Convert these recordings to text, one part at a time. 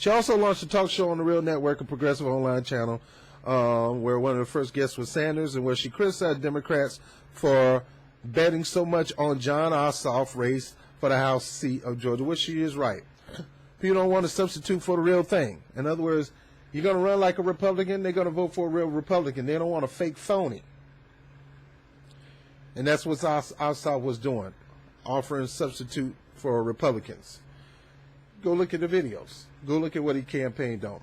She also launched a talk show on the Real Network, a progressive online channel, where one of the first guests was Sanders, and where she criticized Democrats for betting so much on John Ossoff's race for the House seat of Georgia, which she is right. People don't want to substitute for the real thing. In other words, you're going to run like a Republican, they're going to vote for a real Republican. They don't want a fake phony. And that's what Ossoff was doing, offering substitute for Republicans. Go look at the videos. Go look at what he campaigned on.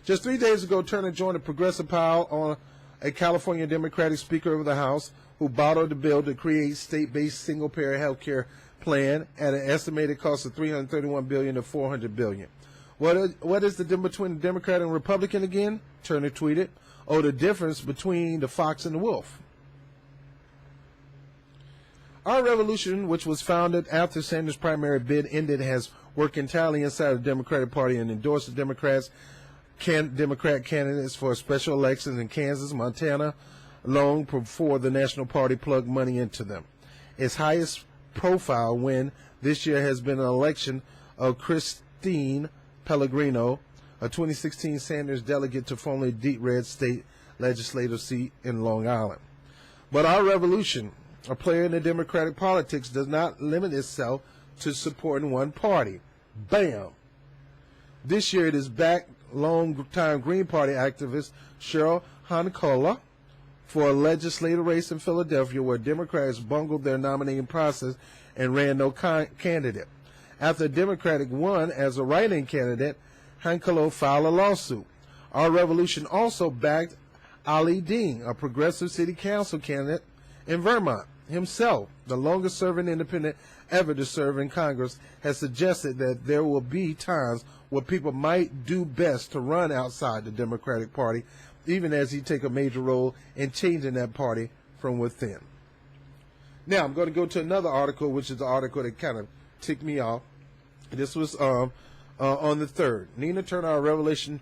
Just 3 days ago, Turner joined a progressive pile on a California Democratic Speaker of the House who bottled the bill to create state-based single-payer health care plan at an estimated cost of $331 billion to $400 billion. What is the difference between the Democrat and Republican again? Turner tweeted. Oh, the difference between the fox and the wolf. Our revolution, which was founded after Sanders' primary bid ended, has worked entirely inside the Democratic Party and endorsed the Democrat candidates for special elections in Kansas, Montana, long before the National Party plugged money into them. Its highest profile win this year has been an election of Christine Pellegrino, a 2016 Sanders delegate to formerly deep red state legislative seat in Long Island. But our revolution, a player in the Democratic politics, does not limit itself to supporting one party. Bam! This year it is backed long-time Green Party activist Cheryl Hancola for a legislative race in Philadelphia where Democrats bungled their nominating process and ran no candidate. After Democratic won as a write-in candidate, Hancola filed a lawsuit. Our revolution also backed Ali Dean, a progressive city council candidate in Vermont. Himself, the longest-serving independent ever to serve in Congress, has suggested that there will be times where people might do best to run outside the Democratic Party, even as he take a major role in changing that party from within. Now, I'm going to go to another article, which is the article that kind of ticked me off. This was on the 3rd. Nina Turner, our revolution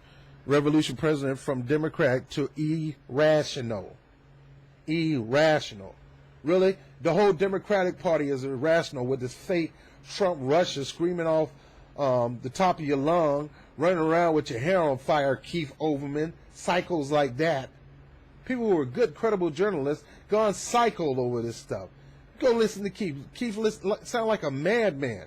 president, from Democrat to irrational. Irrational. Really? The whole Democratic Party is irrational with this fake Trump Russia screaming off the top of your lung, running around with your hair on fire, Keith Overman, cycles like that. People who are good, credible journalists gone cycled over this stuff. Go listen to Keith. Keith sound like a madman.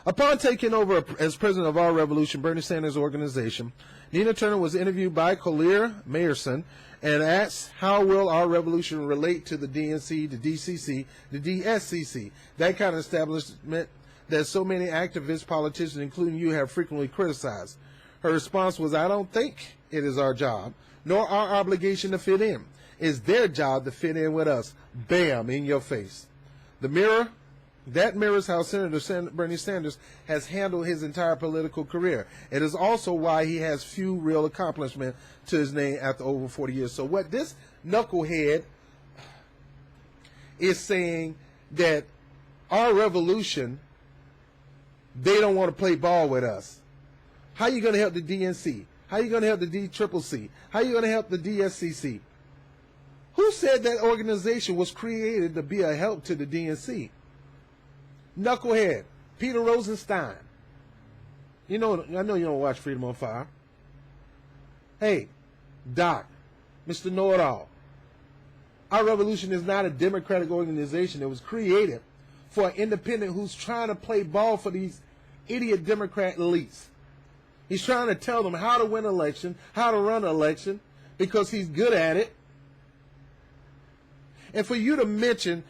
Upon taking over as president of Our Revolution, Bernie Sanders' organization, Nina Turner was interviewed by Collier Mayerson and asked, how will Our Revolution relate to the DNC, the DCC, the DSCC, that kind of establishment that so many activists, politicians, including you, have frequently criticized? Her response was, I don't think it is our job, nor our obligation to fit in. It's their job to fit in with us. Bam, in your face. That mirrors how Senator Bernie Sanders has handled his entire political career. It is also why he has few real accomplishments to his name after over 40 years. So what this knucklehead is saying, that our revolution, they don't want to play ball with us. How are you going to help the DNC? How are you going to help the DCCC? How are you going to help the DSCC? Who said that organization was created to be a help to the DNC? Knucklehead, Peter Rosenstein. You know, I know you don't watch Freedom on Fire. Hey, Doc, Mr. Know-It-All. Our revolution is not a democratic organization. It was created for an independent who's trying to play ball for these idiot Democrat elites. He's trying to tell them how to win an election, how to run an election, because he's good at it. And for you to mention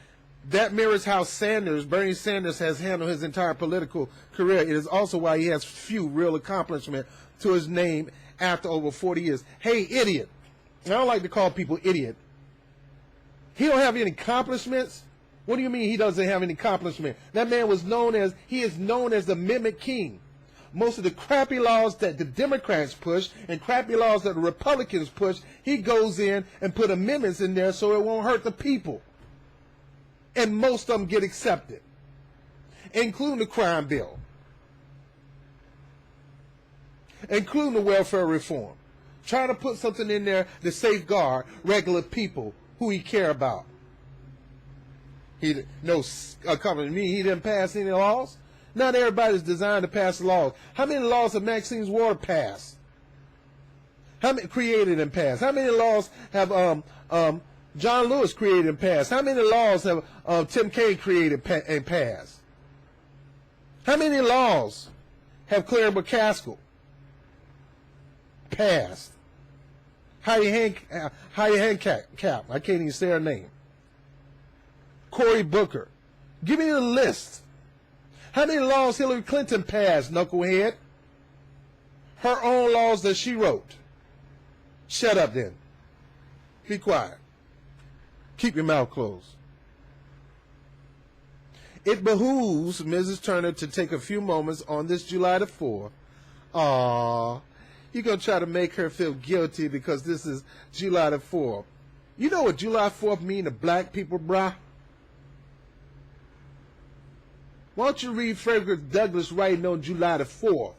that mirrors how Bernie Sanders has handled his entire political career. It is also why he has few real accomplishments to his name after over 40 years. Hey, idiot. I don't like to call people idiot. He don't have any accomplishments? What do you mean he doesn't have any accomplishment? That man was he is known as the Amendment King. Most of the crappy laws that the Democrats push and crappy laws that the Republicans push, he goes in and put amendments in there so it won't hurt the people. And most of them get accepted, including the crime bill, including the welfare reform. Trying to put something in there to safeguard regular people who he care about. He didn't pass any laws. Not everybody's designed to pass laws. How many laws have Maxine's Water passed? How many created and passed? How many laws have John Lewis created and passed? How many laws have Tim Kaine created and passed? How many laws have Claire McCaskill passed? Heidi Handcap, I can't even say her name. Cory Booker. Give me the list. How many laws Hillary Clinton passed, knucklehead? Her own laws that she wrote. Shut up then. Be quiet. Keep your mouth closed. It behooves Mrs. Turner to take a few moments on this July the 4th. Aww. You're going to try to make her feel guilty because this is July the 4th. You know what July 4th mean to black people, brah? Why don't you read Frederick Douglass writing on July the 4th?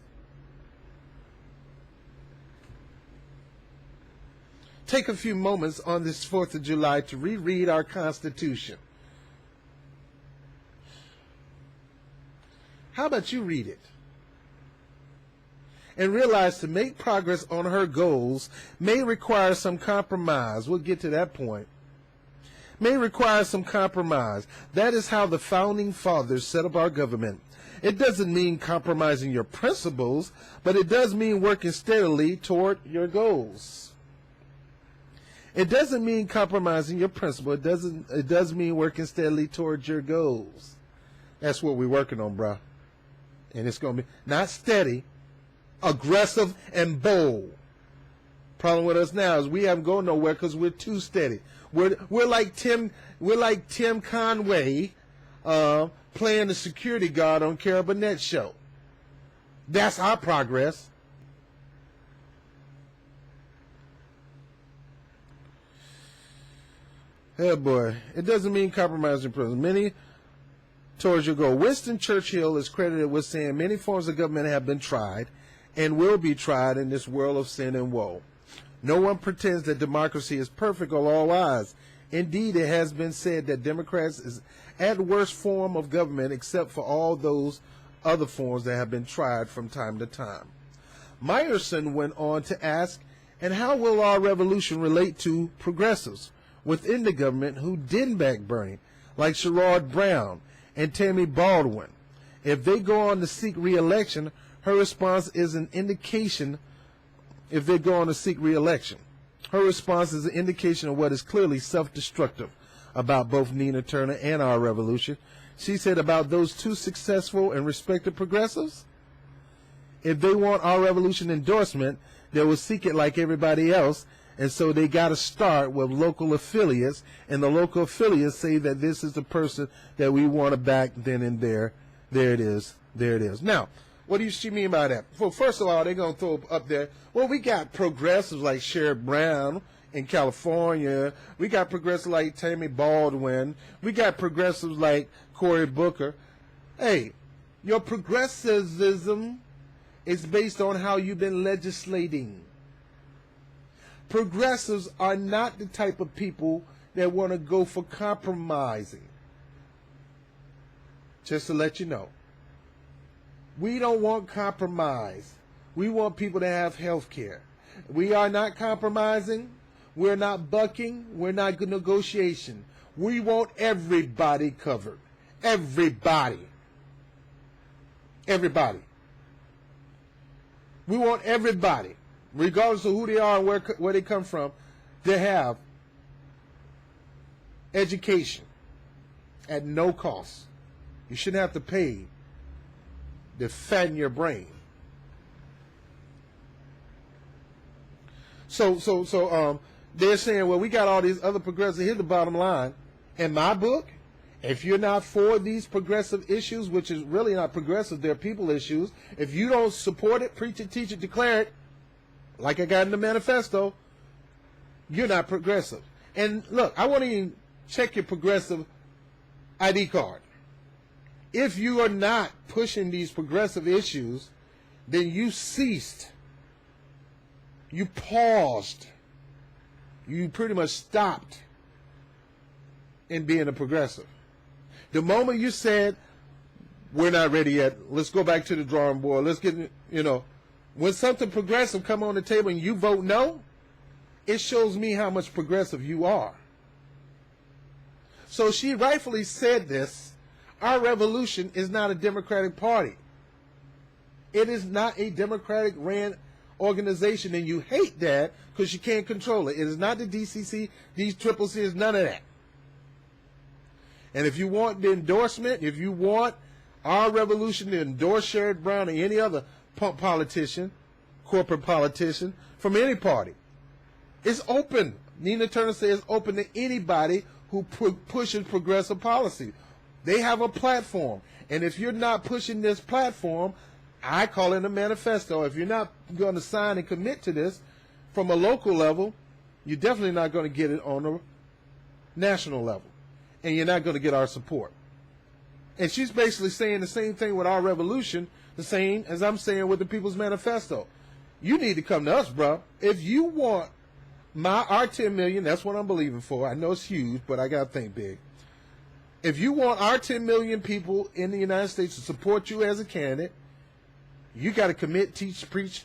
Take a few moments on this 4th of July to reread our Constitution. How about you read it? And realize to make progress on her goals may require some compromise. We'll get to that point. May require some compromise. That is how the founding fathers set up our government. It doesn't mean compromising your principles, but it does mean working steadily toward your goals. It doesn't mean compromising your principle. It does mean working steadily towards your goals. That's what we're working on, bruh. And it's going to be not steady, aggressive and bold. Problem with us now is we haven't gone nowhere because we're too steady. We're like Tim Conway playing the security guard on Carol Burnett's show. That's our progress. Oh boy, it doesn't mean compromising principles. Many towards your goal. Winston Churchill is credited with saying many forms of government have been tried and will be tried in this world of sin and woe. No one pretends that democracy is perfect or all wise. Indeed, it has been said that Democrats is at worst form of government except for all those other forms that have been tried from time to time. Meyerson went on to ask, and how will our revolution relate to progressives within the government who didn't back Bernie, like Sherrod Brown and Tammy Baldwin? If they go on to seek re-election, her response is an indication. If they go on to seek re-election, her response is an indication of what is clearly self-destructive about both Nina Turner and our revolution. She said about those two successful and respected progressives, if they want our revolution endorsement, they will seek it like everybody else, and so they got to start with local affiliates, and the local affiliates say that this is the person that we want to back then and there. There it is. There it is. Now, what do she mean by that? Well, first of all, they're going to throw up there, well, we got progressives like Sherrod Brown in California. We got progressives like Tammy Baldwin. We got progressives like Cory Booker. Hey, your progressivism is based on how you've been legislating. Progressives are not the type of people that want to go for compromising. Just to let you know. We don't want compromise. We want people to have health care. We are not compromising. We're not bucking. We're not good negotiation. We want everybody covered. Everybody. Everybody. We want everybody, regardless of who they are and where they come from, to have education at no cost. You shouldn't have to pay to fatten your brain. So they're saying, well, we got all these other progressives. Here's the bottom line. In my book, if you're not for these progressive issues, which is really not progressive, they're people issues, if you don't support it, preach it, teach it, declare it, like I got in the manifesto, you're not progressive. And look, I want to even check your progressive ID card. If you are not pushing these progressive issues, then you ceased. You paused. You pretty much stopped in being a progressive. The moment you said, we're not ready yet. Let's go back to the drawing board. Let's get, when something progressive come on the table and you vote no, it shows me how much progressive you are. So she rightfully said this. Our revolution is not a Democratic Party. It is not a Democratic ran organization, and you hate that because you can't control it. It is not the DCC, DCCC, is none of that. And if you want the endorsement, if you want our revolution to endorse Sherrod Brown or any other politician, corporate politician, from any party, it's open. Nina Turner says it's open to anybody who pushes progressive policy. They have a platform. And if you're not pushing this platform, I call it a manifesto. If you're not going to sign and commit to this from a local level, you're definitely not going to get it on a national level. And you're not going to get our support. And she's basically saying the same thing with our revolution, the same as I'm saying with the People's Manifesto. You need to come to us, bro. If you want our 10 million, that's what I'm believing for. I know it's huge, but I got to think big. If you want our 10 million people in the United States to support you as a candidate, you got to commit, teach, preach,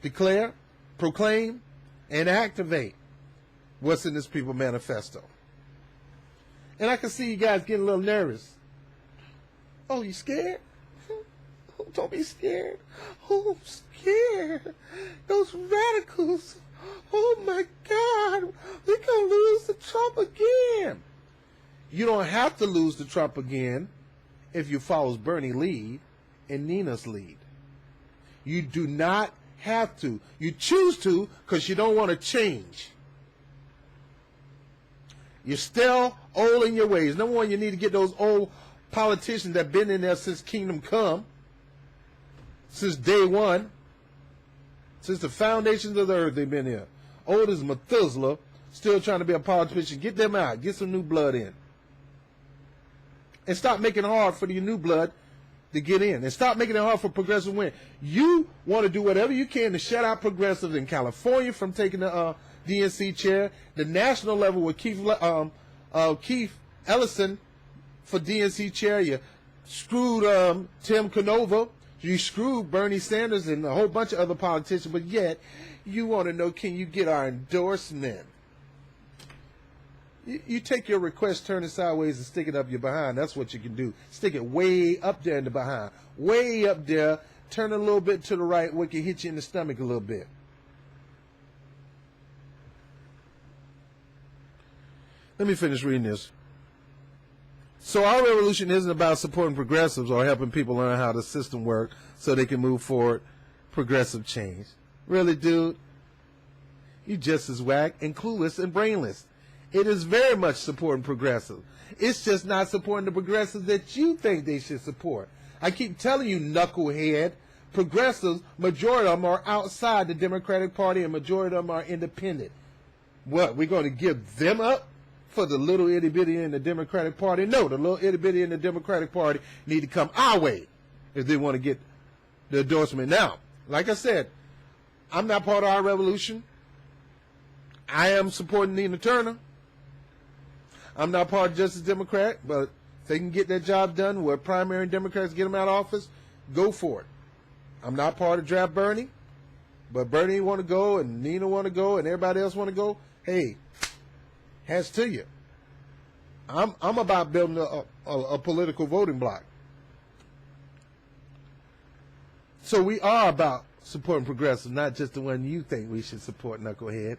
declare, proclaim, and activate what's in this People's Manifesto. And I can see you guys getting a little nervous. Oh, you scared? Oh, don't be scared. Oh, I'm scared. Those radicals. Oh, my God. They're going to lose to Trump again. You don't have to lose to Trump again if you follow Bernie's lead and Nina's lead. You do not have to. You choose to because you don't want to change. You're still old in your ways. Number one, you need to get those old politicians that have been in there since Kingdom Come, since day one, since the foundations of the earth they've been here. Old as Methuselah, still trying to be a politician. Get them out. Get some new blood in. And stop making it hard for the new blood to get in. And stop making it hard for progressive to win. You want to do whatever you can to shut out progressives in California from taking the DNC chair. The national level with Keith Ellison for DNC chair. You screwed Tim Canova. You screwed Bernie Sanders and a whole bunch of other politicians. But yet, you want to know, can you get our endorsement? You take your request, turn it sideways, and stick it up your behind. That's what you can do. Stick it way up there in the behind. Way up there. Turn it a little bit to the right where it can hit you in the stomach a little bit. Let me finish reading this. So our revolution isn't about supporting progressives or helping people learn how the system works so they can move forward progressive change. Really, dude? You just as whack and clueless and brainless. It is very much supporting progressives. It's just not supporting the progressives that you think they should support. I keep telling you, knucklehead, progressives, majority of them are outside the Democratic Party and majority of them are independent. What, we're going to give them up for the little itty bitty in the Democratic Party? No, the little itty bitty in the Democratic Party need to come our way if they want to get the endorsement. Now, like I said, I'm not part of our revolution. I am supporting Nina Turner. I'm not part of Justice Democrat, but if they can get that job done where primary Democrats get them out of office, go for it. I'm not part of Draft Bernie, but Bernie want to go and Nina want to go and everybody else want to go. Hey, hats to you. I'm about building a political voting bloc. So we are about supporting progressives, not just the one you think we should support, knucklehead.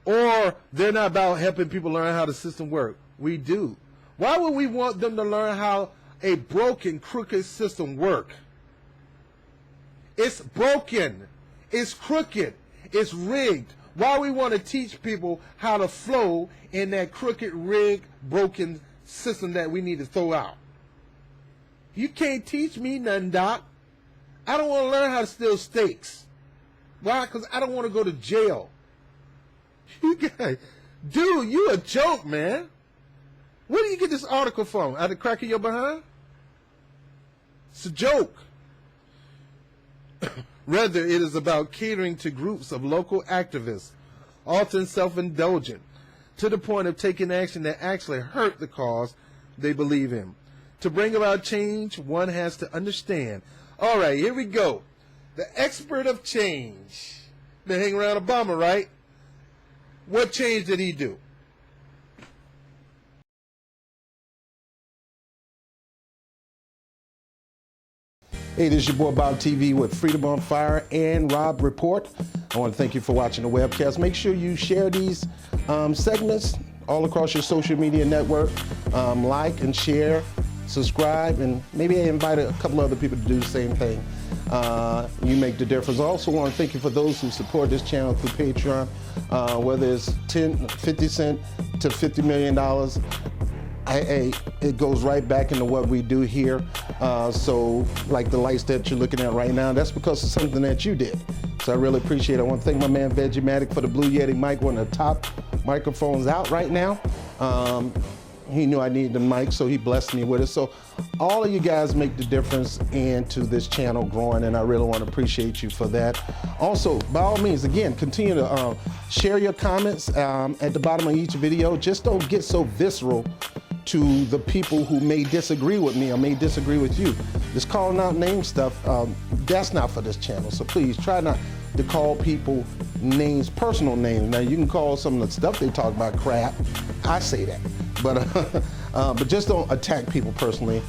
Or they're not about helping people learn how the system works. We do. Why would we want them to learn how a broken, crooked system works? It's broken. It's crooked. It's rigged. Why we want to teach people how to flow in that crooked, rigged, broken system that we need to throw out? You can't teach me nothing, Doc. I don't want to learn how to steal steaks. Why? Because I don't want to go to jail. You guys, dude, you a joke, man. Where do you get this article from? Out of the crack of your behind? It's a joke. Rather, it is about catering to groups of local activists, often self-indulgent, to the point of taking action that actually hurt the cause they believe in. To bring about change, one has to understand. All right, here we go. The expert of change. Been hanging around Obama, right? What change did he do? Hey, this is your boy BOBTV with Freedom on Fire and Rob Report. I want to thank you for watching the webcast. Make sure you share these segments all across your social media network. Like and share, subscribe, and maybe invite a couple other people to do the same thing. You make the difference. I also want to thank you for those who support this channel through Patreon, whether it's 50 cents to $50 million. It goes right back into what we do here. So like the lights that you're looking at right now, that's because of something that you did. So I really appreciate it. I want to thank my man Vegimatic for the Blue Yeti mic, one of the top microphones out right now. He knew I needed the mic, so he blessed me with it. So all of you guys make the difference into this channel growing, and I really want to appreciate you for that. Also, by all means, again, continue to share your comments at the bottom of each video. Just don't get so visceral to the people who may disagree with me or may disagree with you. This calling out name stuff, that's not for this channel. So please try not to call people names, personal names. Now you can call some of the stuff they talk about crap. I say that, but just don't attack people personally.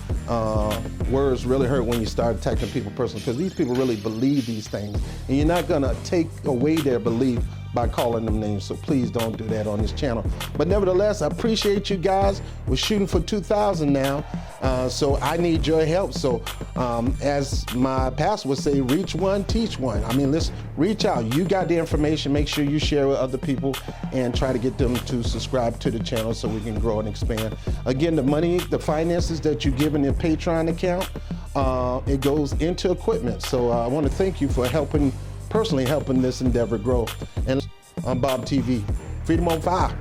Words really hurt when you start attacking people personally, because these people really believe these things, and you're not gonna take away their belief by calling them names. So please don't do that on this channel. But nevertheless, I appreciate you guys. We're shooting for 2,000 now, so I need your help. So as my pastor would say, reach one, teach one. I mean, let's reach out. You got the information. Make sure you share with other people and try to get them to subscribe to the channel so we can grow and expand. Again, the money, the finances that you give in your Patreon account, it goes into equipment. So I want to thank you for personally helping this endeavor grow. And on BOBTV, Freedom on Fire,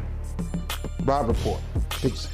Rob Report. Peace.